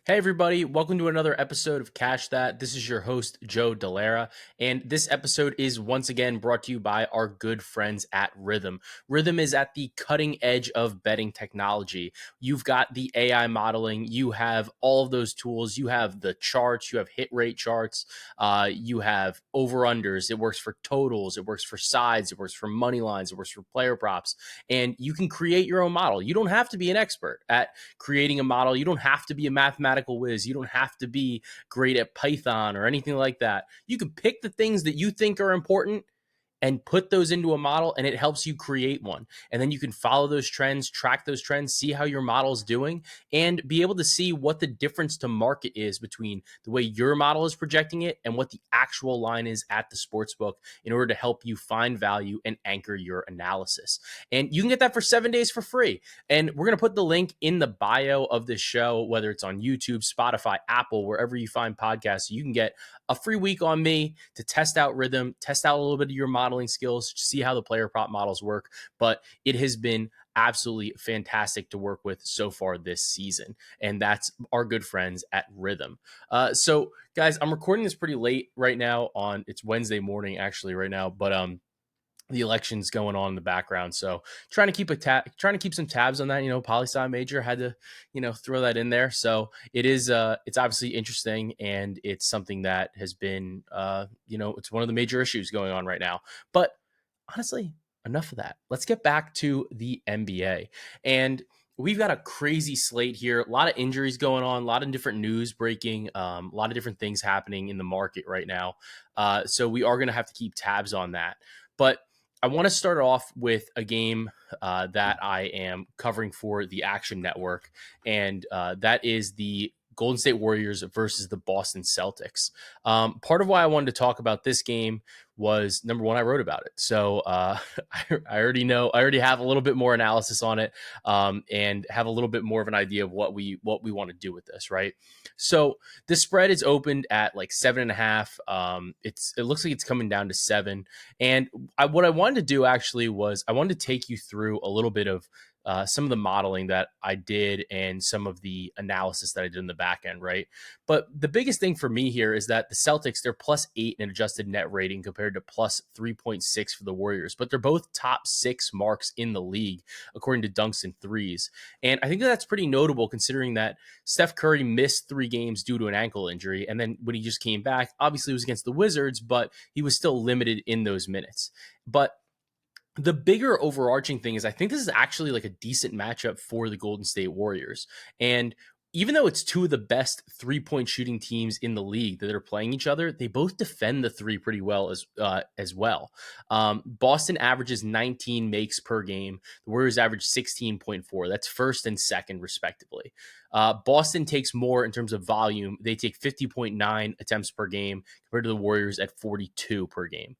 Hey everybody, welcome to another episode of Cash That. This is your host, Joe Dellera, and this episode is once again brought to you by our good friends at Rhythm. Rhythm is at the cutting edge of betting technology. You've got the AI modeling, you have all of those tools, you have the charts, you have hit rate charts, you have over-unders, it works for totals, it works for sides, it works for money lines, it works for player props, and you can create your own model. You don't have to be an expert at creating a model. You don't have to be a mathematical whiz. You don't have to be great at Python or anything like that. You can pick the things that you think are important and put those into a model, and it helps you create one. And then you can follow those trends, track those trends, see how your model is doing, and be able to see what the difference to market is between the way your model is projecting it and what the actual line is at the sports book in order to help you find value and anchor your analysis. And you can get that for 7 days for free. And we're going to put the link in the bio of this show, whether it's on YouTube, Spotify, Apple, wherever you find podcasts. You can get a free week on me to test out Rhythm, test out a little bit of your modeling skills, see how the player prop models work. But it has been absolutely fantastic to work with so far this season. And that's our good friends at Rhythm. So guys, I'm recording this pretty late right now it's Wednesday morning actually right now, but the election's going on in the background. So trying to keep some tabs on that, poli-sci major had to, throw that in there. So it's obviously interesting, and it's something that has been, it's one of the major issues going on right now. But honestly, enough of that. Let's get back to the NBA. And we've got a crazy slate here, a lot of injuries going on, a lot of different news breaking, a lot of different things happening in the market right now. So we are going to have to keep tabs on that. But I want to start off with a game that I am covering for the Action Network, and that is the Golden State Warriors versus the Boston Celtics. Part of why I wanted to talk about this game was, number one, I wrote about it. So I already have a little bit more analysis on it, and have a little bit more of an idea of what we want to do with this, right? So the spread is opened at like 7.5. It looks like it's coming down to 7. And what I wanted to do actually was I wanted to take you through a little bit of some of the modeling that I did and some of the analysis that I did in the back end, right? But the biggest thing for me here is that the Celtics, they're +8 in adjusted net rating compared to +3.6 for the Warriors, but they're both top 6 marks in the league, according to dunks and threes. And I think that's pretty notable considering that Steph Curry missed 3 games due to an ankle injury. And then when he just came back, obviously it was against the Wizards, but he was still limited in those minutes. But the bigger overarching thing is I think this is actually like a decent matchup for the Golden State Warriors. And even though it's two of the best 3-point shooting teams in the league that are playing each other, they both defend the three pretty well as well. Boston averages 19 makes per game. The Warriors average 16.4. That's first and second, respectively. Boston takes more in terms of volume. They take 50.9 attempts per game compared to the Warriors at 42 per game.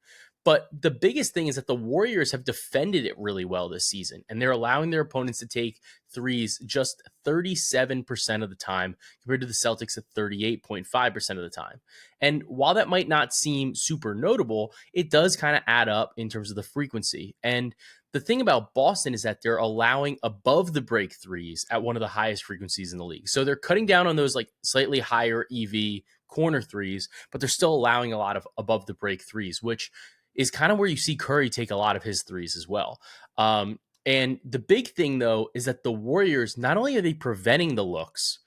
But the biggest thing is that the Warriors have defended it really well this season, and they're allowing their opponents to take threes just 37% of the time compared to the Celtics at 38.5% of the time. And while that might not seem super notable, it does kind of add up in terms of the frequency. And the thing about Boston is that they're allowing above the break threes at one of the highest frequencies in the league. So they're cutting down on those like slightly higher EV corner threes, but they're still allowing a lot of above the break threes, which is kind of where you see Curry take a lot of his threes as well. And the big thing, though, is that the Warriors, not only are they preventing the looks,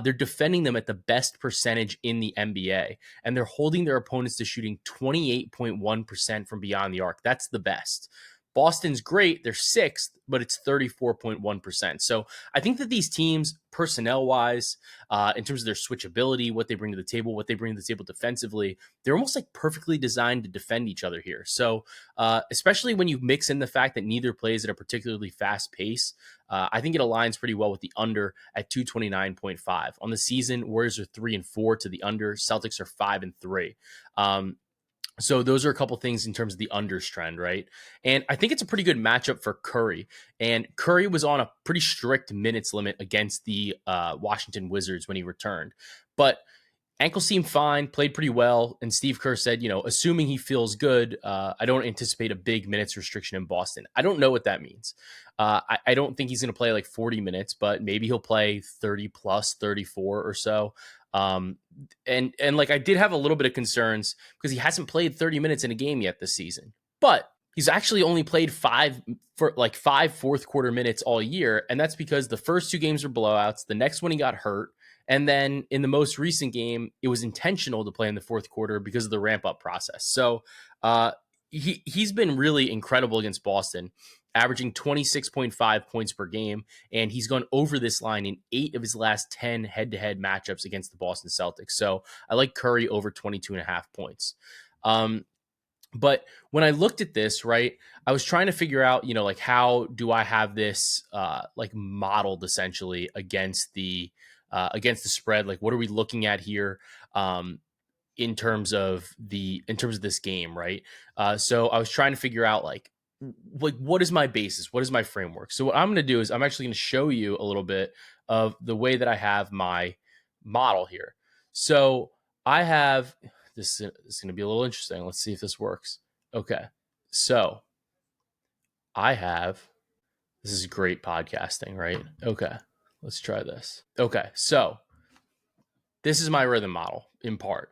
they're defending them at the best percentage in the NBA. And they're holding their opponents to shooting 28.1% from beyond the arc. That's the best. Boston's great. They're 6th, but it's 34.1%. So I think that these teams, personnel-wise, in terms of their switchability, what they bring to the table, what they bring to the table defensively, they're almost like perfectly designed to defend each other here. So especially when you mix in the fact that neither plays at a particularly fast pace, I think it aligns pretty well with the under at 229.5. On the season, Warriors are 3-4 to the under. Celtics are 5-3. So those are a couple things in terms of the unders trend, right? And I think it's a pretty good matchup for Curry. And Curry was on a pretty strict minutes limit against the Washington Wizards when he returned. But Ankle seemed fine, played pretty well. And Steve Kerr said, assuming he feels good, I don't anticipate a big minutes restriction in Boston. I don't know what that means. I don't think he's going to play like 40 minutes, but maybe he'll play 30 plus, 34 or so. And like I did have a little bit of concerns because he hasn't played 30 minutes in a game yet this season. But he's actually only played five fourth quarter minutes all year. And that's because the first two games were blowouts. The next one he got hurt. And then in the most recent game, it was intentional to play in the fourth quarter because of the ramp up process. So he's been really incredible against Boston, averaging 26.5 points per game. And he's gone over this line in 8 of his last 10 head-to-head matchups against the Boston Celtics. So I like Curry over 22.5 points. But when I looked at this, right, I was trying to figure out, like how do I have this like modeled essentially against the spread? Like, what are we looking at here in terms of this game, right? So I was trying to figure out like what is my basis? What is my framework? So what I'm going to do is I'm actually going to show you a little bit of the way that I have my model here. So I have this is going to be a little interesting. Let's see if this works. Okay. So I have this is great podcasting, right? Okay. Let's try this. Okay. So this is my rhythm model in part.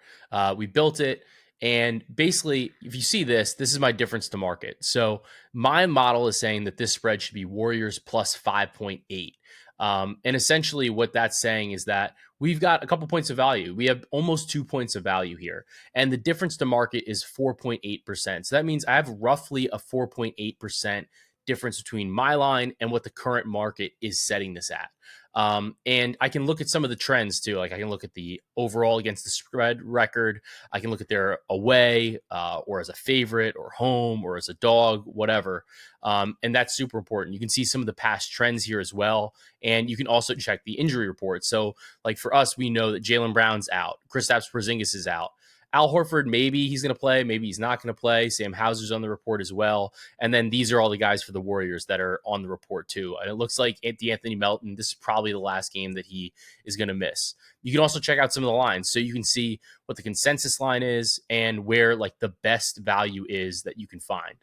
We built it. And basically, if you see this is my difference to market. So my model is saying that this spread should be Warriors plus 5.8. And essentially what that's saying is that we've got a couple points of value. We have almost 2 points of value here. And the difference to market is 4.8%. So that means I have roughly a 4.8% difference between my line and what the current market is setting this at. And I can look at some of the trends too. Like I can look at the overall against the spread record. I can look at their away or as a favorite or home or as a dog, whatever. And that's super important. You can see some of the past trends here as well. And you can also check the injury report. So like for us, we know that Jaylen Brown's out. Kristaps Porzingis is out. Al Horford, maybe he's going to play, maybe he's not going to play. Sam Hauser's on the report as well. And then these are all the guys for the Warriors that are on the report too. And it looks like Anthony Melton, this is probably the last game that he is going to miss. You can also check out some of the lines so you can see what the consensus line is and where like the best value is that you can find.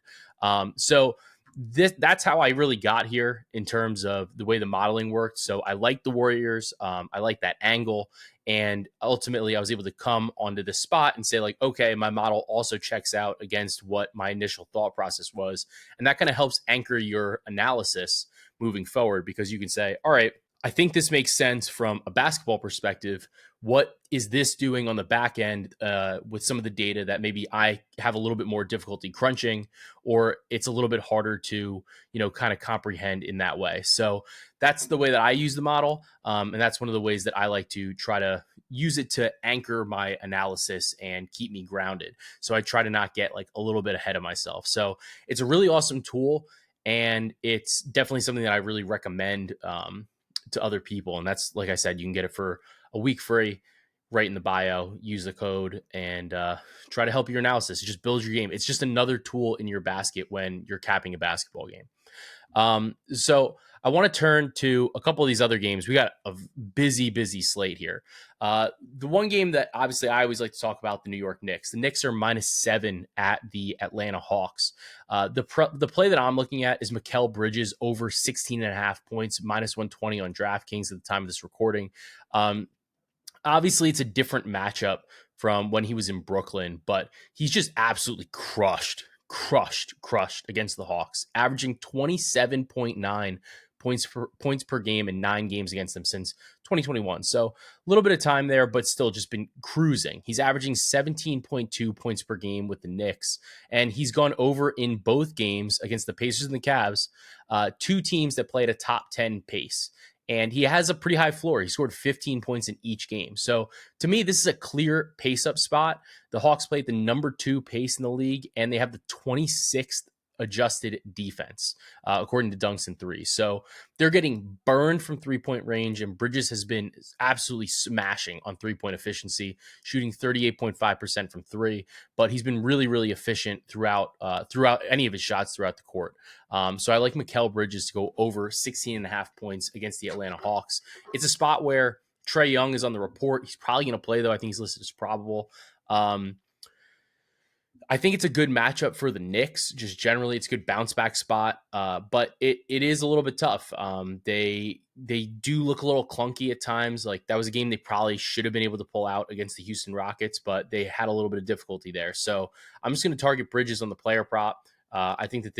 So that's how I really got here in terms of the way the modeling worked. So I like the Warriors. I like that angle. And ultimately, I was able to come onto this spot and say, like, okay, my model also checks out against what my initial thought process was. And that kind of helps anchor your analysis moving forward because you can say, all right, I think this makes sense from a basketball perspective. What is this doing on the back end with some of the data that maybe I have a little bit more difficulty crunching, or it's a little bit harder to, kind of comprehend in that way. So that's the way that I use the model. And that's one of the ways that I like to try to use it to anchor my analysis and keep me grounded. So I try to not get like a little bit ahead of myself. So it's a really awesome tool. And it's definitely something that I really recommend to other people. And that's, like I said, you can get it for a week free right in the bio. Use the code and try to help your analysis. Just build your game. It's just another tool in your basket when you're capping a basketball game. So I want to turn to a couple of these other games. We got a busy slate here. The one game that obviously I always like to talk about, the New York Knicks. The Knicks are -7 at the Atlanta Hawks. The play that I'm looking at is Mikal Bridges over 16.5 points, -120 on DraftKings at the time of this recording. Obviously, it's a different matchup from when he was in Brooklyn, but he's just absolutely crushed against the Hawks, averaging 27.9 points per game in 9 games against them since 2021. So a little bit of time there, but still just been cruising. He's averaging 17.2 points per game with the Knicks, and he's gone over in both games against the Pacers and the Cavs, 2 teams that play at a top 10 pace. And he has a pretty high floor. He scored 15 points in each game. So to me, this is a clear pace-up spot. The Hawks play at the number 2 pace in the league, and they have the 26th adjusted defense, according to Dunks and 3. So they're getting burned from three-point range, and Bridges has been absolutely smashing on three-point efficiency, shooting 38.5% from 3. But he's been really efficient throughout any of his shots throughout the court. So I like Mikal Bridges to go over 16.5 points against the Atlanta Hawks. It's a spot where Trae Young is on the report. He's probably going to play, though. I think he's listed as probable. I think it's a good matchup for the Knicks. Just generally, it's a good bounce back spot, but it is a little bit tough. They do look a little clunky at times. Like that was a game they probably should have been able to pull out against the Houston Rockets, but they had a little bit of difficulty there. So I'm just going to target Bridges on the player prop. I think that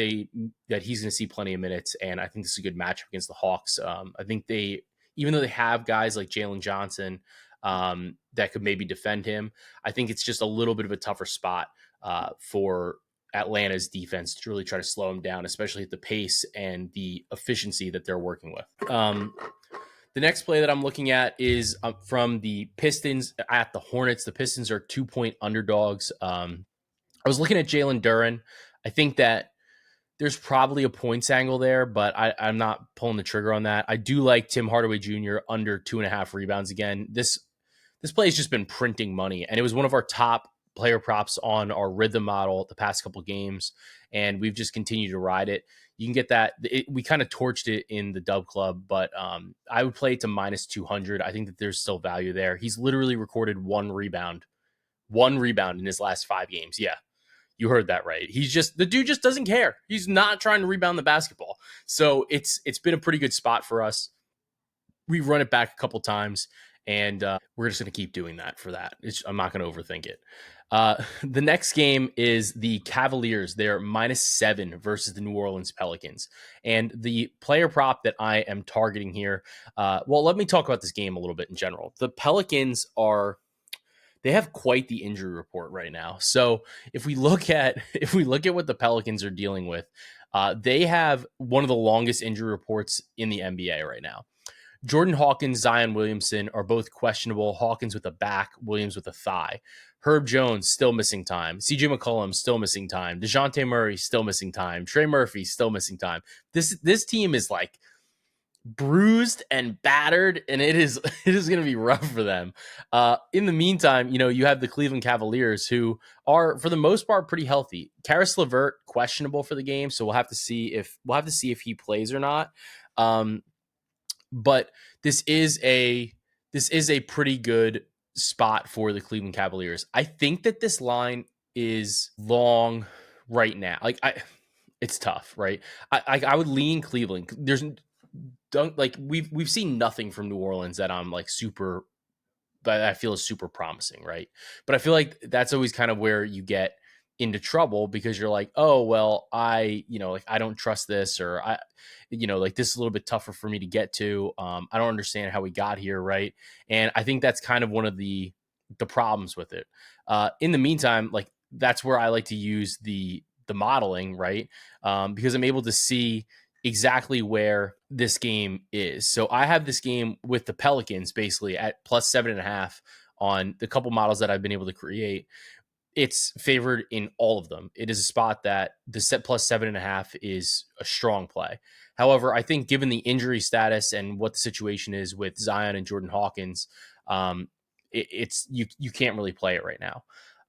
he's going to see plenty of minutes, and I think this is a good matchup against the Hawks. I think even though they have guys like Jalen Johnson that could maybe defend him, I think it's just a little bit of a tougher spot for Atlanta's defense to really try to slow him down, especially at the pace and the efficiency that they're working with. The next play that I'm looking at is from the Pistons at the Hornets. The Pistons are 2-point underdogs. I was looking at Jalen Duren. I think that there's probably a points angle there, but I'm not pulling the trigger on that. I do like Tim Hardaway Jr. under 2.5 rebounds again. This play has just been printing money, and it was one of our top player props on our rhythm model the past couple games, and we've just continued to ride it. You can get that. We kind of torched it in the Dub Club, but I would play it to minus 200. I think that there's still value there. He's literally recorded one rebound in his last 5 games. Yeah, you heard that right. The dude just doesn't care. He's not trying to rebound the basketball. So it's been a pretty good spot for us. We've run it back a couple times, and we're just going to keep doing that for that. I'm not going to overthink it. The next game is the Cavaliers. They're -7 versus the New Orleans Pelicans. And the player prop that I am targeting here, well, let me talk about this game a little bit in general. The Pelicans they have quite the injury report right now. So if we look at what the Pelicans are dealing with, they have one of the longest injury reports in the NBA right now. Jordan Hawkins, Zion Williamson are both questionable. Hawkins with a back, Williams with a thigh. Herb Jones still missing time. CJ McCollum still missing time. DeJounte Murray still missing time. Trey Murphy still missing time. This team is like bruised and battered, and it is going to be rough for them. In the meantime, you have the Cleveland Cavaliers, who are for the most part pretty healthy. Karis LeVert questionable for the game, so we'll have to see if he plays or not. But this is a pretty good spot for the Cleveland Cavaliers. I think that this line is long right now. It's tough, right? I would lean Cleveland. We've seen nothing from New Orleans that I'm like super, that I feel is super promising, right? But I feel like that's always kind of where you get into trouble, because you're like, oh, well, I don't trust this, or this is a little bit tougher for me to get to. I don't understand how we got here. Right. And I think that's kind of one of the problems with it. In the meantime, that's where I like to use the modeling, right? Because I'm able to see exactly where this game is. So I have this game with the Pelicans basically at +7.5 on the couple models that I've been able to create. It's favored in all of them. It is a spot that the set +7.5 is a strong play. However, I think given the injury status and what the situation is with Zion and Jordan Hawkins, you can't really play it right now.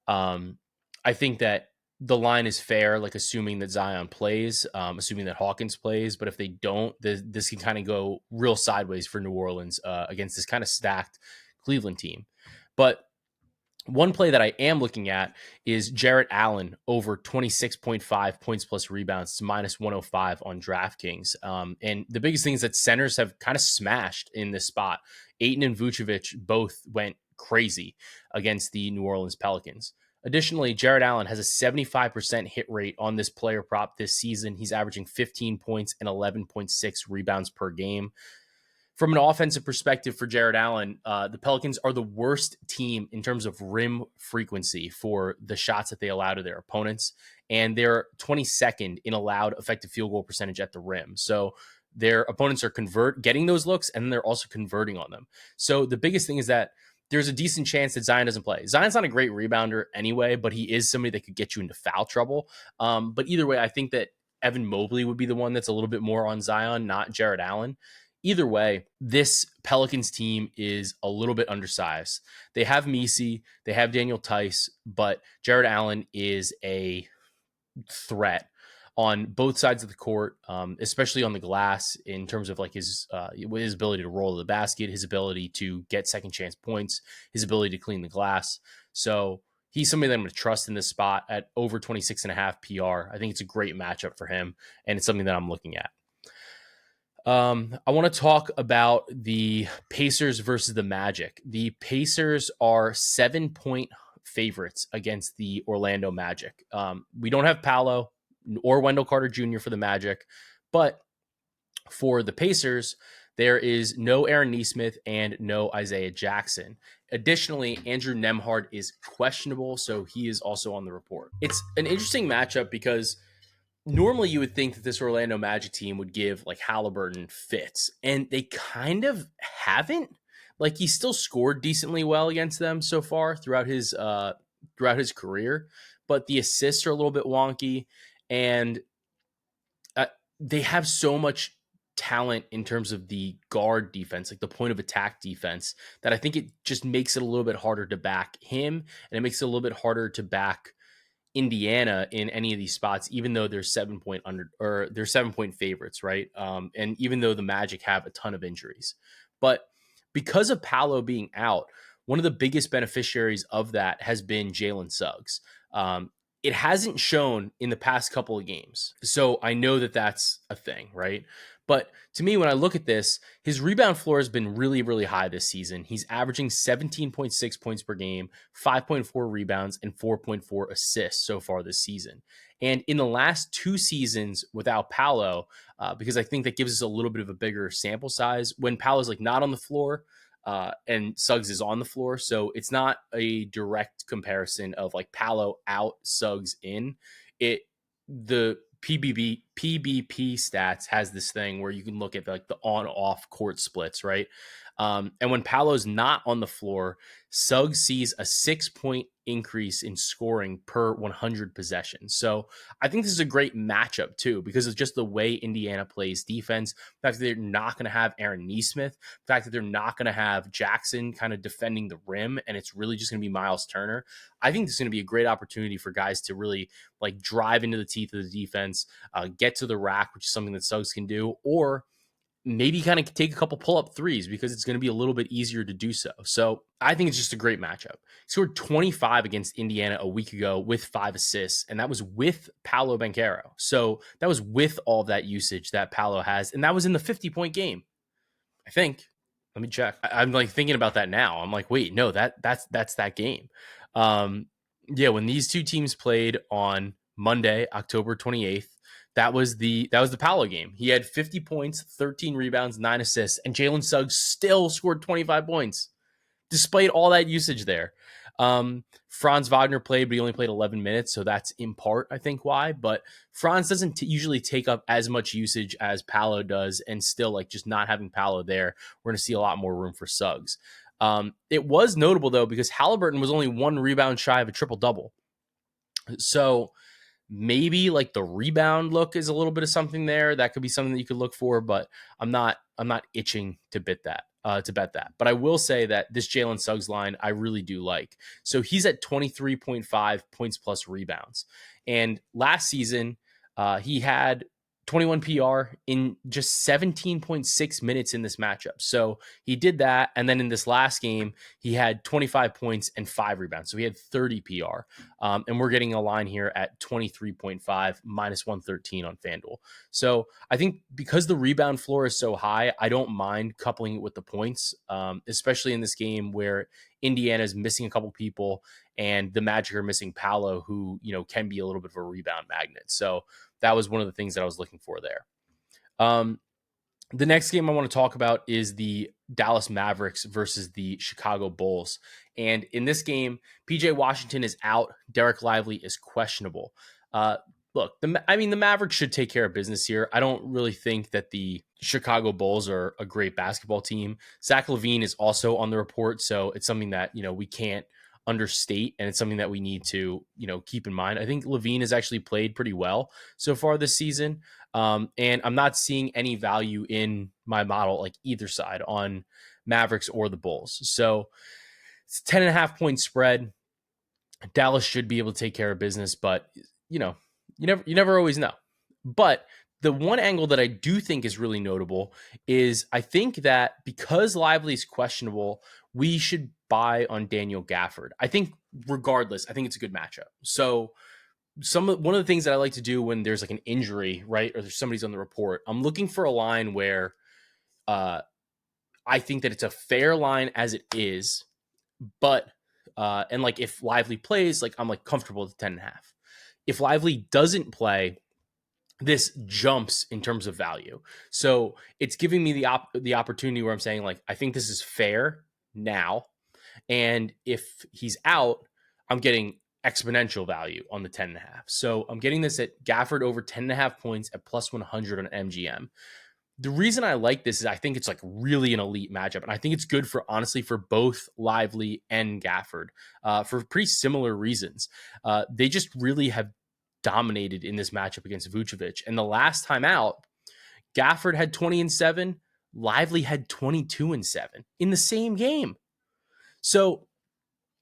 I think that the line is fair, assuming that Zion plays, assuming that Hawkins plays. But if they don't, this can kind of go real sideways for New Orleans against this kind of stacked Cleveland team. But one play that I am looking at is Jarrett Allen over 26.5 points plus rebounds to -105 on DraftKings. And the biggest thing is that centers have kind of smashed in this spot. Ayton and Vucevic both went crazy against the New Orleans Pelicans. Additionally, Jarrett Allen has a 75% hit rate on this player prop this season. He's averaging 15 points and 11.6 rebounds per game. From an offensive perspective for Jarrett Allen, the Pelicans are the worst team in terms of rim frequency for the shots that they allow to their opponents, and they're 22nd in allowed effective field goal percentage at the rim. So their opponents are getting those looks, and they're also converting on them. So the biggest thing is that there's a decent chance that Zion doesn't play. Zion's not a great rebounder anyway, but he is somebody that could get you into foul trouble. But either way, I think that Evan Mobley would be the one that's a little bit more on Zion, not Jarrett Allen. Either way, this Pelicans team is a little bit undersized. They have Messi, they have Daniel Tice, but Jarrett Allen is a threat on both sides of the court, especially on the glass in terms of like his ability to roll to the basket, his ability to get second chance points, his ability to clean the glass. So he's somebody that I'm going to trust in this spot at over 26.5 PR. I think it's a great matchup for him, and it's something that I'm looking at. I want to talk about the Pacers versus the Magic. The Pacers are 7-point favorites against the Orlando Magic. We don't have Paolo or Wendell Carter Jr. for the Magic, but for the Pacers, there is no Aaron Nesmith and no Isaiah Jackson. Additionally, Andrew Nembhard is questionable, so he is also on the report. It's an interesting matchup because normally you would think that this Orlando Magic team would give like Halliburton fits, and they kind of haven't. Like, he still scored decently well against them so far throughout his career, but the assists are a little bit wonky, and they have so much talent in terms of the guard defense, like the point of attack defense, that I think it just makes it a little bit harder to back him, and it makes it a little bit harder to back Indiana in any of these spots, even though they're 7-point under, or they're 7-point favorites, right? And even though the Magic have a ton of injuries, but because of Paolo being out, one of the biggest beneficiaries of that has been Jalen Suggs. It hasn't shown in the past couple of games, so I know that that's a thing, right? But to me, when I look at this, his rebound floor has been really, really high this season. He's averaging 17.6 points per game, 5.4 rebounds, and 4.4 assists so far this season. And in the last 2 seasons without Paolo, because I think that gives us a little bit of a bigger sample size, when Paolo's like not on the floor, and Suggs is on the floor. So it's not a direct comparison of like Paolo out, Suggs in. The PBP stats has this thing where you can look at like the on-off court splits, right? And when Paolo's not on the floor, Suggs sees a 6-point increase in scoring per 100 possessions. So I think this is a great matchup too, because of just the way Indiana plays defense. The fact that they're not going to have Aaron Nesmith, the fact that they're not going to have Jackson kind of defending the rim, and it's really just going to be Miles Turner. I think this is going to be a great opportunity for guys to really like drive into the teeth of the defense, get to the rack, which is something that Suggs can do, or maybe kind of take a couple pull-up threes because it's going to be a little bit easier to do so. So I think it's just a great matchup. He scored 25 against Indiana a week ago with 5 assists, and that was with Paolo Banchero. So that was with all that usage that Paolo has, and that was in the 50-point game, I think. Let me check. I'm like thinking about that now. I'm like, wait, no, that's that game. Yeah, when these two teams played on Monday, October 28th, that was the Paolo game. He had 50 points, 13 rebounds, 9 assists, and Jalen Suggs still scored 25 points despite all that usage there. Franz Wagner played, but he only played 11 minutes, so that's in part, I think, why. But Franz doesn't usually take up as much usage as Paolo does, and still, like, just not having Paolo there, we're going to see a lot more room for Suggs. It was notable, though, because Halliburton was only 1 rebound shy of a triple-double. So maybe like the rebound look is a little bit of something there. That could be something that you could look for, but I'm not itching to bet that. But I will say that this Jalen Suggs line I really do like. So he's at 23.5 points plus rebounds, and last season he had 21 PR in just 17.6 minutes in this matchup. So he did that. And then in this last game, he had 25 points and 5 rebounds. So he had 30 PR. And we're getting a line here at 23.5 minus 113 on FanDuel. So I think because the rebound floor is so high, I don't mind coupling it with the points, especially in this game where Indiana is missing a couple people and the Magic are missing Paolo, who, you know, can be a little bit of a rebound magnet. So that was one of the things that I was looking for there. The next game I want to talk about is the Dallas Mavericks versus the Chicago Bulls. And in this game, PJ Washington is out. Derek Lively is questionable. Look, the Mavericks should take care of business here. I don't really think that the Chicago Bulls are a great basketball team. Zach LaVine is also on the report, so it's something that, you know, we can't understate, and it's something that we need to, you know, keep in mind. I think LaVine has actually played pretty well so far this season, and I'm not seeing any value in my model, like either side, on Mavericks or the Bulls. So it's 10.5 point spread. Dallas should be able to take care of business, but you know, you never always know. But the one angle that I do think is really notable is I think that because Lively is questionable, we should buy on Daniel Gafford. I think regardless, I think it's a good matchup. So one of the things that I like to do when there's like an injury, right, or there's somebody's on the report, I'm looking for a line where I think that it's a fair line as it is, but and like if Lively plays, like I'm like comfortable with 10.5. If Lively doesn't play, this jumps in terms of value. So it's giving me the opportunity where I'm saying like I think this is fair now, and if he's out, I'm getting exponential value on the 10.5. So I'm getting this at Gafford over 10.5 points at plus 100 on MGM. The reason I like this is I think it's like really an elite matchup, and I think it's good for honestly for both Lively and Gafford for pretty similar reasons. They just really have dominated in this matchup against Vucevic, and the last time out, Gafford had 20-7, Lively had 22-7 in the same game. So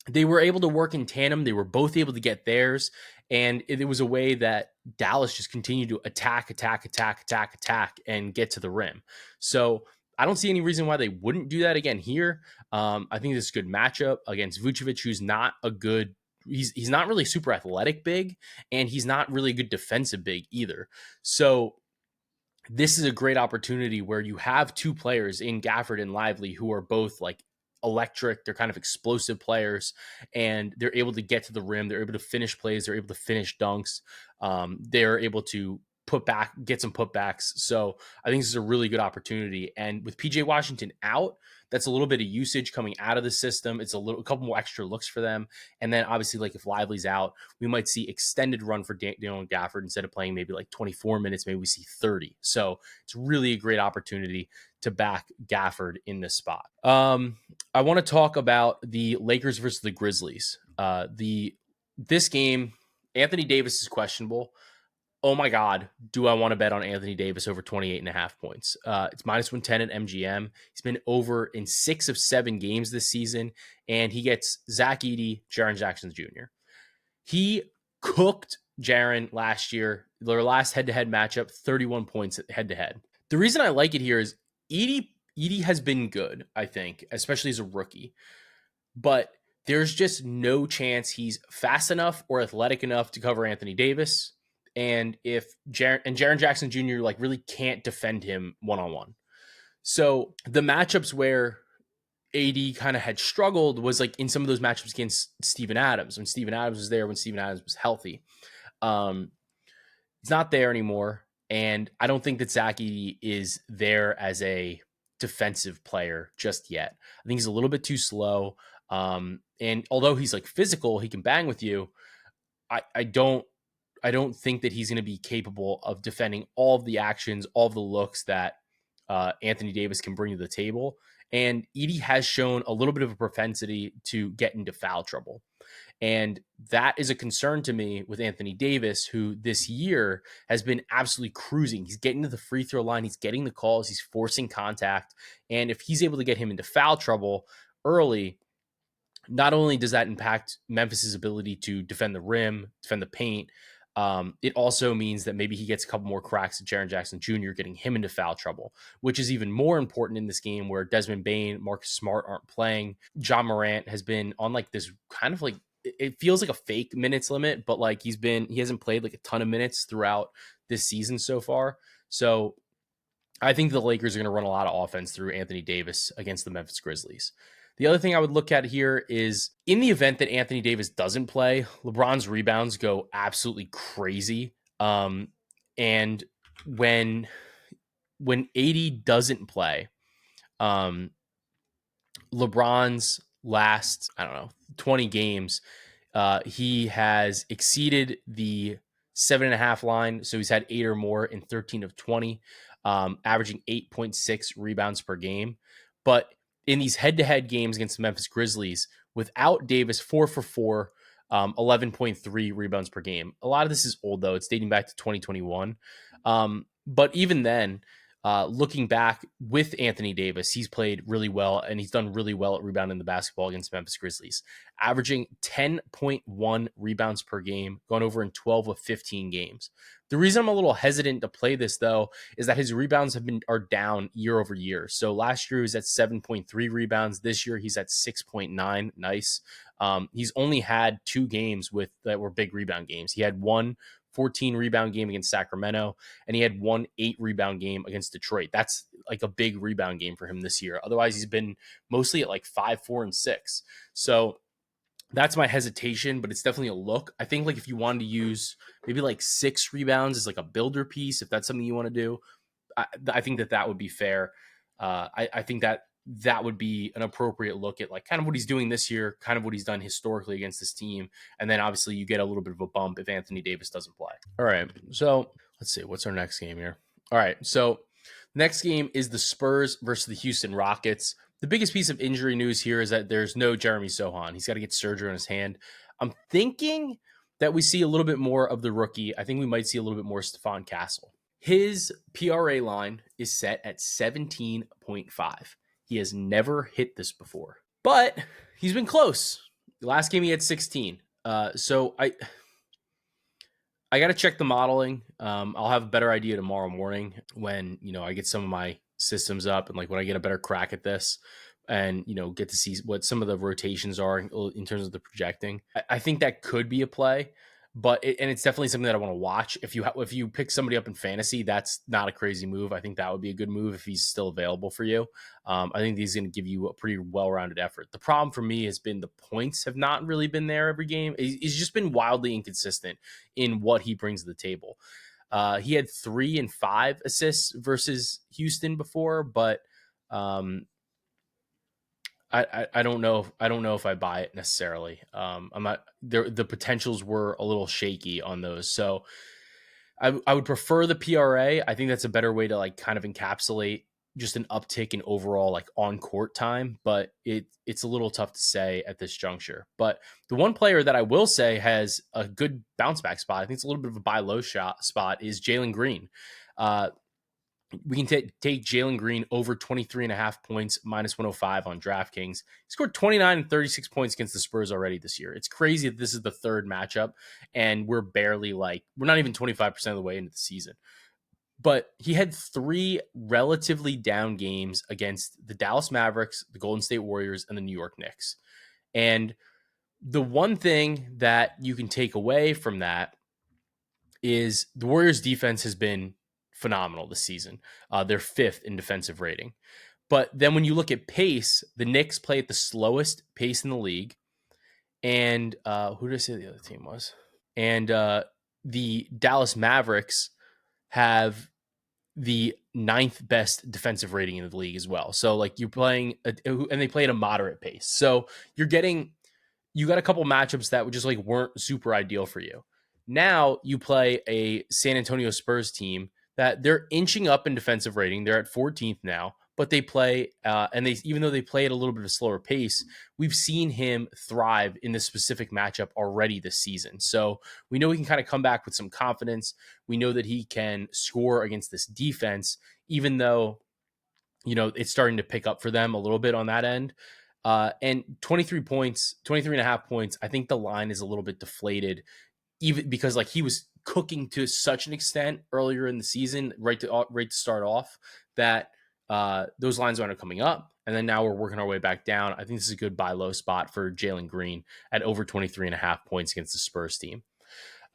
they were able to work in tandem. They were both able to get theirs. And it was a way that Dallas just continued to attack, and get to the rim. So I don't see any reason why they wouldn't do that again here. I think this is a good matchup against Vucevic, who's not a good, he's not really super athletic big, and he's not really a good defensive big either. So this is a great opportunity where you have two players in Gafford and Lively who are both like electric. They're kind of explosive players, and they're able to get to the rim. They're able to finish plays. They're able to finish dunks. They're able to get some putbacks. So I think this is a really good opportunity. And with PJ Washington out, that's a little bit of usage coming a system. It's a couple more extra looks for them. And then obviously, like if Lively's out, we might see extended run for Daniel Gafford. Instead of playing maybe like 24 minutes, maybe we see 30. So it's really a great opportunity to back Gafford in this spot. I want to talk about the Lakers versus the Grizzlies. This game, Anthony Davis is questionable. Oh my God, do I want to bet on Anthony Davis over 28.5 points? It's minus 110 at MGM. He's been over in 6 of 7 games this season, and he gets Zach Edey, Jaren Jackson Jr. He cooked Jaren last year, their last head-to-head matchup, 31 points head-to-head. The reason I like it here is Edey has been good, I think, especially as a rookie, but there's just no chance he's fast enough or athletic enough to cover Anthony Davis. And if Jaren Jackson Jr. like really can't defend him one-on-one. So the matchups where AD kind of had struggled was like in some of those matchups against Steven Adams, when Steven Adams was there, when Steven Adams was healthy. He's not there anymore. And I don't think that Zach Edey is there as a defensive player just yet. I think he's a little bit too slow. And although he's like physical, he can bang with you. I don't think that he's going to be capable of defending all of the actions, all of the looks that Anthony Davis can bring to the table. And Edey has shown a little bit of a propensity to get into foul trouble. And that is a concern to me with Anthony Davis, who this year has been absolutely cruising. He's getting to the free throw line. He's getting the calls. He's forcing contact. And if he's able to get him into foul trouble early, not only does that impact Memphis's ability to defend the rim, defend the paint, it also means that maybe he gets a couple more cracks at Jaren Jackson Jr., getting him into foul trouble, which is even more important in this game where Desmond Bane, Marcus Smart aren't playing. John Morant has been on like this kind of like, it feels like a fake minutes limit, but like he hasn't played like a ton of minutes throughout this season so far. So I think the Lakers are going to run a lot of offense through Anthony Davis against the Memphis Grizzlies. The other thing I would look at here is in the event that Anthony Davis doesn't play, LeBron's rebounds go absolutely crazy. And when AD doesn't play, LeBron's last, 20 games, he has exceeded the 7.5 line. So he's had 8 or more in 13 of 20, averaging 8.6 rebounds per game. But in these head-to-head games against the Memphis Grizzlies, without Davis, 4 for 4, 11.3 rebounds per game. A lot of this is old, though. It's dating back to 2021. But even then, Looking back with Anthony Davis, he's played really well, and he's done really well at rebounding the basketball against Memphis Grizzlies, averaging 10.1 rebounds per game, gone over in 12 of 15 games. The reason I'm a little hesitant to play this, though, is that his rebounds are down year over year. So last year he was at 7.3 rebounds. This year he's at 6.9. Nice. He's only had 2 games that were big rebound games. He had one 14 rebound game against Sacramento, and he had 1 8 rebound game against Detroit. That's like a big rebound game for him this year. Otherwise, he's been mostly at like 5, 4, and 6. So that's my hesitation, but it's definitely a look. I think like if you wanted to use maybe like 6 rebounds as like a builder piece, if that's something you want to do, I think that would be fair. I think that would be an appropriate look at like kind of what he's doing this year, kind of what he's done historically against this team. And then obviously you get a little bit of a bump if Anthony Davis doesn't play. All right. So let's see. What's our next game here? All right. So next game is the Spurs versus the Houston Rockets. The biggest piece of injury news here is that there's no Jeremy Sohan. He's got to get surgery on his hand. I'm thinking that we see a little bit more of the rookie. I think we might see a little bit more Stephon Castle. His PRA line is set at 17.5. He has never hit this before, but he's been close. The last game he had 16. So I got to check the modeling. I'll have a better idea tomorrow morning when, I get some of my systems up and like when I get a better crack at this and, get to see what some of the rotations are in terms of the projecting. I think that could be a play. But it's definitely something that I want to watch. If you pick somebody up in fantasy, that's not a crazy move. I think that would be a good move if he's still available for you. I think he's going to give you a pretty well-rounded effort. The problem for me has been the points have not really been there every game. He's just been wildly inconsistent in what he brings to the table. He had 3 and 5 assists versus Houston before, but I don't know. I don't know if I buy it necessarily. I'm not there. The potentials were a little shaky on those. So I would prefer the PRA. I think that's a better way to like kind of encapsulate just an uptick in overall like on court time, but it's a little tough to say at this juncture. But the one player that I will say has a good bounce back spot, I think it's a little bit of a buy low spot, is Jalen Green. We can take Jalen Green over 23.5 points, minus 105 on DraftKings. He scored 29 and 36 points against the Spurs already this year. It's crazy that this is the third matchup, and we're not even 25% of the way into the season. But he had 3 relatively down games against the Dallas Mavericks, the Golden State Warriors, and the New York Knicks. And the one thing that you can take away from that is the Warriors' defense has been phenomenal this season. They're 5th in defensive rating. But then when you look at pace, the Knicks play at the slowest pace in the league. And who did I say the other team was? And the Dallas Mavericks have the 9th best defensive rating in the league as well. So like you're playing, and they play at a moderate pace. So you got a couple matchups that just like weren't super ideal for you. Now you play a San Antonio Spurs team that they're inching up in defensive rating. They're at 14th now, but they play, even though they play at a little bit of a slower pace, we've seen him thrive in this specific matchup already this season. So we know he can kind of come back with some confidence. We know that he can score against this defense, even though, it's starting to pick up for them a little bit on that end. And 23 and a half points, I think the line is a little bit deflated, even because like he was cooking to such an extent earlier in the season, right to start off, that those lines aren't coming up. And then now we're working our way back down. I think this is a good buy low spot for Jalen Green at over 23 and a half points against the Spurs team.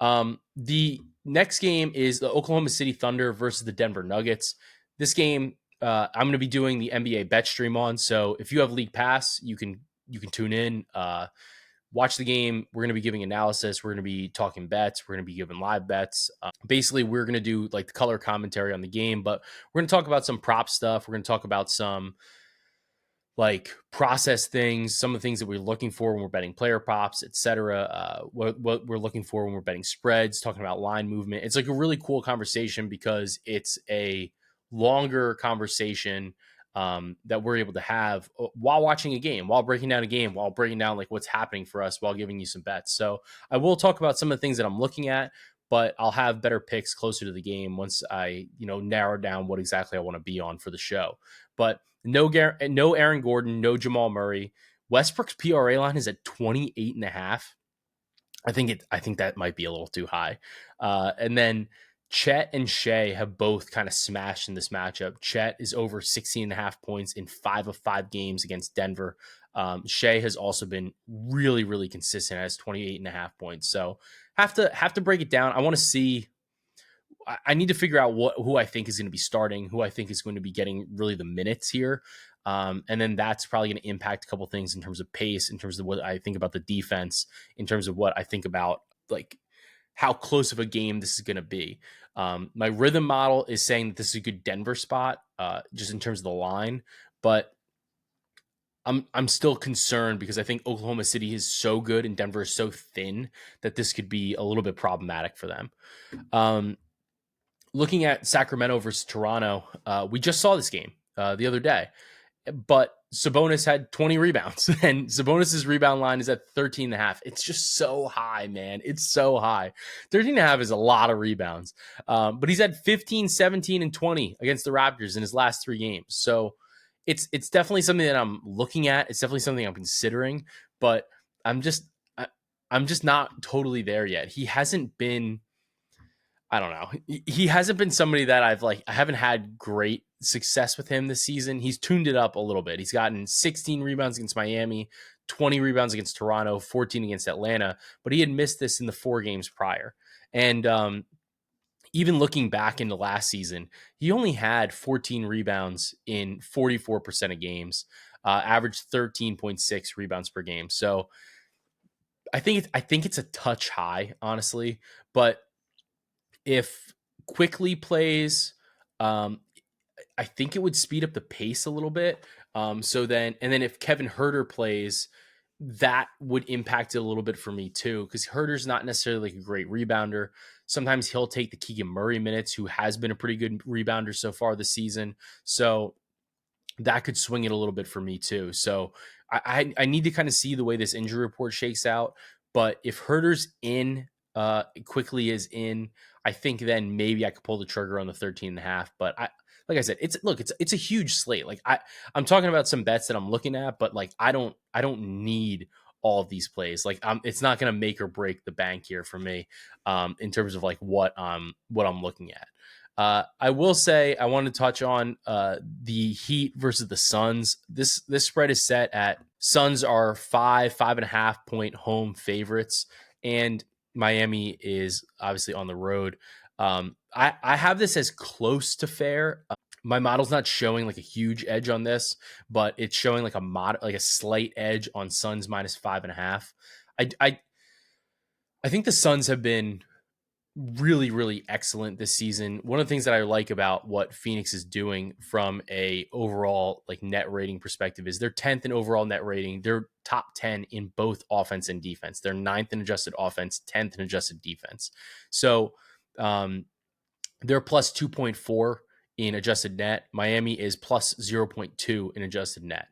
The next game is the Oklahoma City Thunder versus the Denver Nuggets. This game, I'm going to be doing the NBA bet stream on. So if you have League Pass, you can tune in, watch the game. We're going to be giving analysis. We're going to be talking bets. We're going to be giving live bets. Basically, we're going to do like the color commentary on the game, but we're going to talk about some prop stuff. We're going to talk about some like process things, some of the things that we're looking for when we're betting player props, etc. What we're looking for when we're betting spreads, talking about line movement. It's like a really cool conversation because it's a longer conversation that we're able to have while watching a game, while breaking down like what's happening for us while giving you some bets. So I will talk about some of the things that I'm looking at, but I'll have better picks closer to the game once I, narrow down what exactly I want to be on for the show. But no Aaron Gordon, no Jamal Murray. Westbrook's PRA line is at 28.5. I think that might be a little too high. And then Chet and Shea have both kind of smashed in this matchup. Chet is over 16.5 points in 5 of 5 games against Denver. Shea has also been really, really consistent, has 28.5 points. So have to break it down. I want to see. I need to figure out who I think is going to be starting, who I think is going to be getting really the minutes here. And then that's probably going to impact a couple things in terms of pace, in terms of what I think about the defense, in terms of what I think about like how close of a game this is going to be. My rhythm model is saying that this is a good Denver spot, just in terms of the line, but I'm still concerned because I think Oklahoma City is so good and Denver is so thin that this could be a little bit problematic for them. Looking at Sacramento versus Toronto, we just saw this game the other day, but Sabonis had 20 rebounds and Sabonis's rebound line is at 13.5. It's just so high, man. It's so high. 13.5 is a lot of rebounds, but he's had 15, 17, and 20 against the Raptors in his last 3 games. So it's definitely something that I'm looking at. It's definitely something I'm considering, but I'm just not totally there yet. He hasn't been, I don't know. He hasn't been somebody that I haven't had great success with him this season. He's tuned it up a little bit. He's gotten 16 rebounds against Miami, 20 rebounds against Toronto, 14 against Atlanta, but he had missed this in the 4 games prior. And even looking back into last season, he only had 14 rebounds in 44% of games, averaged 13.6 rebounds per game. So I think it's a touch high, honestly, but if Quickly plays, I think it would speed up the pace a little bit. And then if Kevin Huerter plays, that would impact it a little bit for me too, because Herter's not necessarily like a great rebounder. Sometimes he'll take the Keegan Murray minutes, who has been a pretty good rebounder so far this season. So that could swing it a little bit for me too. So I need to kind of see the way this injury report shakes out. But if Herter's in, Quickly is in, I think then maybe I could pull the trigger on the 13.5. But like I said, it's a huge slate. Like I'm talking about some bets that I'm looking at, but like I don't need all of these plays. Like it's not going to make or break the bank here for me, in terms of like what I'm looking at. I will say I want to touch on the Heat versus the Suns. This spread is set at Suns are 5.5 point home favorites, and Miami is obviously on the road. I have this as close to fair. My model's not showing like a huge edge on this, but it's showing like a slight edge on Suns -5.5. I think the Suns have been really, really excellent this season. One of the things that I like about what Phoenix is doing from a overall like net rating perspective is they're 10th in overall net rating. They're top 10 in both offense and defense. They're 9th in adjusted offense, 10th in adjusted defense. So they're plus 2.4 in adjusted net. Miami is plus 0.2 in adjusted net.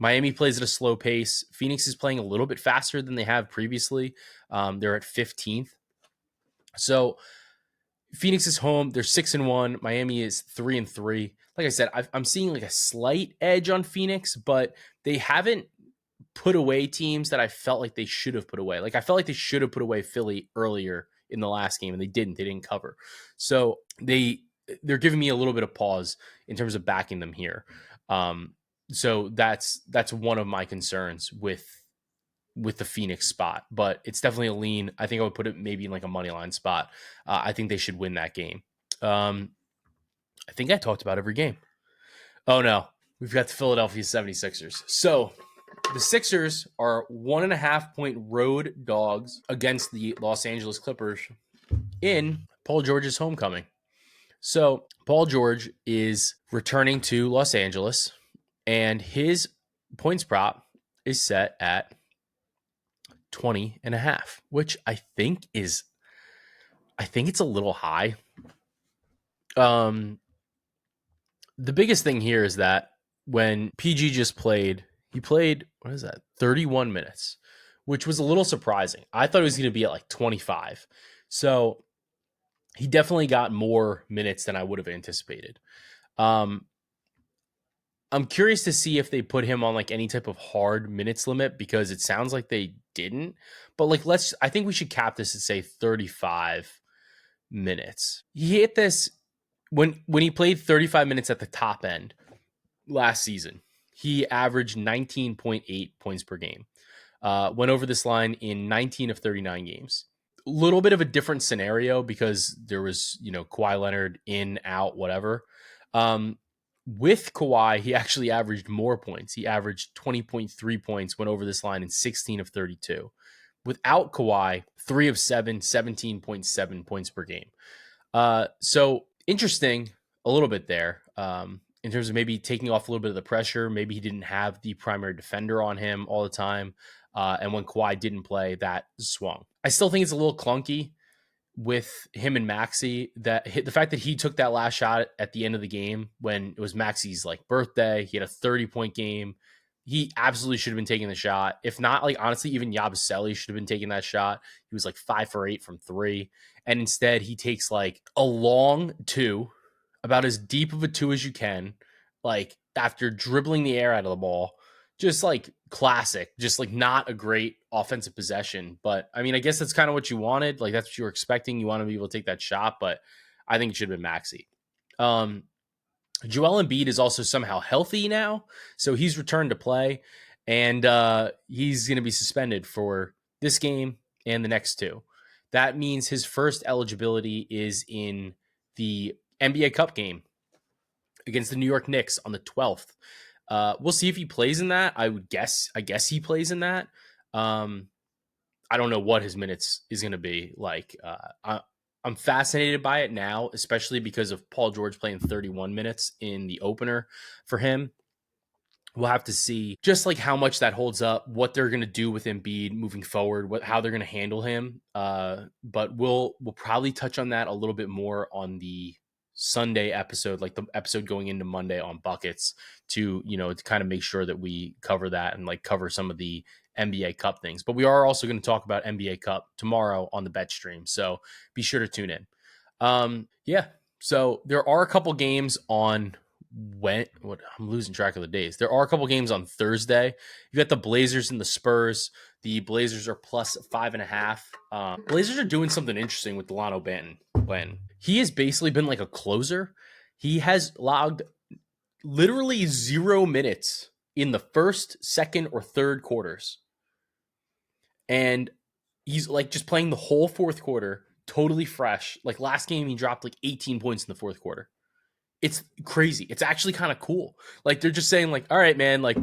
Miami plays at a slow pace. Phoenix is playing a little bit faster than they have previously. They're at 15th. So Phoenix is home. They're 6-1. Miami is 3-3. Like I said, I'm seeing like a slight edge on Phoenix, but they haven't put away teams that I felt like they should have put away. Like I felt like they should have put away Philly earlier in the last game, and they didn't. They didn't cover. So they're giving me a little bit of pause in terms of backing them here. So that's one of my concerns with the Phoenix spot, but it's definitely a lean. I think I would put it maybe in like a money line spot. I think they should win that game. I think I talked about every game. Oh no, we've got the Philadelphia 76ers. So the Sixers are 1.5 point road dogs against the Los Angeles Clippers in Paul George's homecoming. So Paul George is returning to Los Angeles, and his points prop is set at 20.5, which I think it's a little high. The biggest thing here is that when PG just played, he played, 31 minutes, which was a little surprising. I thought it was going to be at like 25. So he definitely got more minutes than I would have anticipated. Um, I'm curious to see if they put him on like any type of hard minutes limit because it sounds like they didn't. But like, I think we should cap this at say 35 minutes. He hit this when he played 35 minutes at the top end last season. He averaged 19.8 points per game. Went over this line in 19 of 39 games. A little bit of a different scenario because there was, Kawhi Leonard in, out, whatever. With Kawhi, he actually averaged more points. He averaged 20.3 points, went over this line in 16 of 32. Without Kawhi, 3 of 7, 17.7 points per game. So interesting a little bit there in terms of maybe taking off a little bit of the pressure. Maybe he didn't have the primary defender on him all the time. And when Kawhi didn't play, that swung. I still think it's a little clunky with him and Maxey, that the fact that he took that last shot at the end of the game when it was Maxey's like birthday. He had a 30-point game. He absolutely should have been taking the shot. If not, like honestly, even Yabusele should have been taking that shot. He was like 5 for 8 from 3. And instead he takes like a long 2, about as deep of a 2 as you can, like after dribbling the air out of the ball. Just like classic, just like not a great offensive possession. But I mean, I guess that's kind of what you wanted. Like that's what you were expecting. You want to be able to take that shot, but I think it should have been Maxey. Joel Embiid is also somehow healthy now, so he's returned to play, and he's going to be suspended for this game and the next 2. That means his first eligibility is in the NBA Cup game against the New York Knicks on the 12th. We'll see if he plays in that. I guess he plays in that. I don't know what his minutes is going to be like. I'm fascinated by it now, especially because of Paul George playing 31 minutes in the opener for him. We'll have to see just like how much that holds up, what they're going to do with Embiid moving forward, how they're going to handle him. But we'll probably touch on that a little bit more on the Sunday episode, like the episode going into Monday on buckets, to kind of make sure that we cover that and like cover some of the NBA Cup things. But we are also going to talk about NBA Cup tomorrow on the bet stream, so be sure to tune in. Yeah, so there are a couple games on I'm losing track of the days. There are a couple games on Thursday. You got the Blazers and the Spurs. The Blazers are plus 5.5. Blazers are doing something interesting with Delano Banton. He has basically been like a closer. He has logged literally 0 minutes in the first, second, or third quarters. And he's like just playing the whole fourth quarter, totally fresh. Like last game, he dropped like 18 points in the fourth quarter. It's crazy. It's actually kind of cool. Like they're just saying like, all right, man, like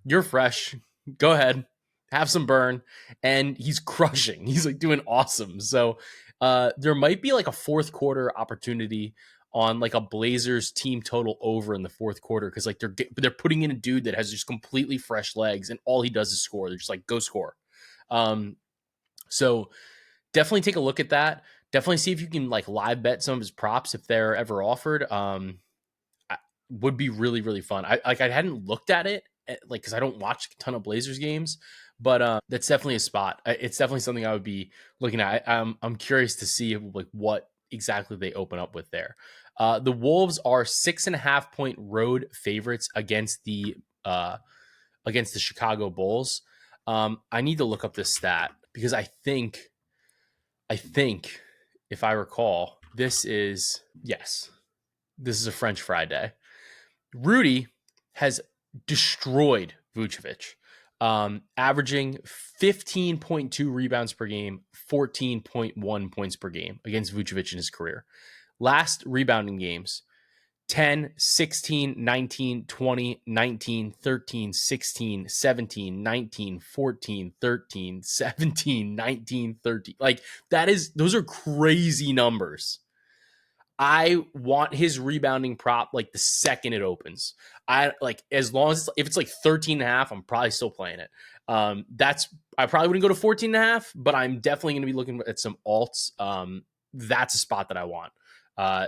you're fresh. Go ahead, have some burn. And he's crushing. He's like doing awesome. So there might be like a fourth quarter opportunity on like a Blazers team total over in the fourth quarter. Cause like they're putting in a dude that has just completely fresh legs and all he does is score. They're just like, go score. So definitely take a look at that. Definitely see if you can like live bet some of his props if they're ever offered. Would be really, really fun. I hadn't looked at it like because I don't watch a ton of Blazers games, but that's definitely a spot. It's definitely something I would be looking at. I'm curious to see like what exactly they open up with there. The Wolves are 6.5 point road favorites against the Chicago Bulls. I need to look up this stat because I think if I recall, this is a French fry day. Rudy has destroyed Vucevic, averaging 15.2 rebounds per game, 14.1 points per game against Vucevic in his career. Last rebounding games, 10, 16, 19, 20, 19, 13, 16, 17, 19, 14, 13, 17, 19, 13. Like those are crazy numbers. I want his rebounding prop like the second it opens. I like as long as if it's like 13.5, I'm probably still playing it. I probably wouldn't go to 14.5, but I'm definitely going to be looking at some alts. That's a spot that I want.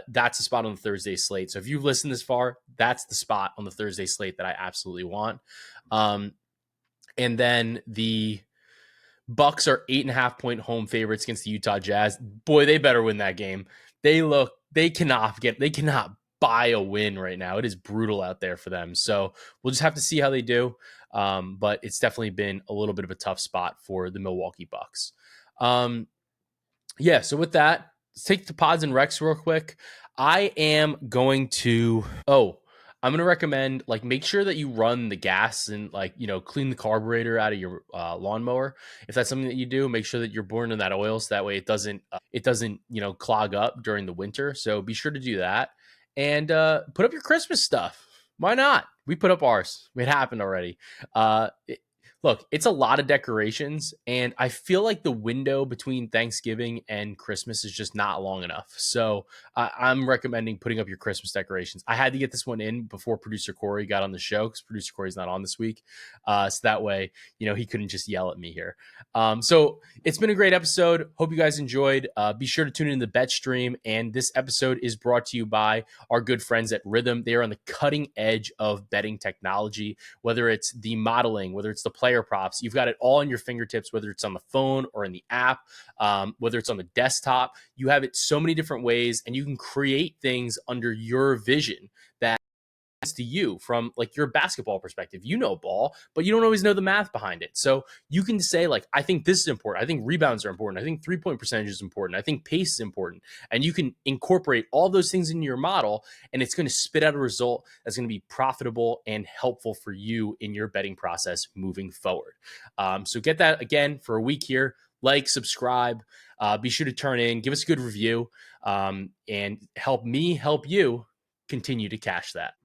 That's a spot on the Thursday slate. So if you've listened this far, that's the spot on the Thursday slate that I absolutely want. And then the Bucks are 8.5-point home favorites against the Utah Jazz. Boy, they better win that game. They cannot buy a win right now. It is brutal out there for them. So we'll just have to see how they do. But it's definitely been a little bit of a tough spot for the Milwaukee Bucks. So with that, let's take the pods and recs real quick. I'm going to recommend, like, make sure that you run the gas and, like, clean the carburetor out of your lawnmower. If that's something that you do, make sure that you're burning that oil so that way it doesn't clog up during the winter. So be sure to do that, and put up your Christmas stuff. Why not? We put up ours. It happened already. Look, it's a lot of decorations, and I feel like the window between Thanksgiving and Christmas is just not long enough. So I'm recommending putting up your Christmas decorations. I had to get this one in before producer Corey got on the show, because producer Corey's not on this week. So that way, he couldn't just yell at me here. So it's been a great episode. Hope you guys enjoyed. Be sure to tune in to the bet stream. And this episode is brought to you by our good friends at Rhythm. They are on the cutting edge of betting technology, whether it's the modeling, whether it's the player props. You've got it all on your fingertips, whether it's on the phone or in the app, whether it's on the desktop. You have it so many different ways, and you can create things under your vision that to you from, like, your basketball perspective. Ball, but you don't always know the math behind it. So you can say, like, I think this is important. I think rebounds are important. I think 3-point percentage is important. I think pace is important. And you can incorporate all those things into your model, and it's going to spit out a result that's going to be profitable and helpful for you in your betting process moving forward. So get that again for a week here. Like, subscribe, be sure to turn in, give us a good review, and help me help you continue to cash that.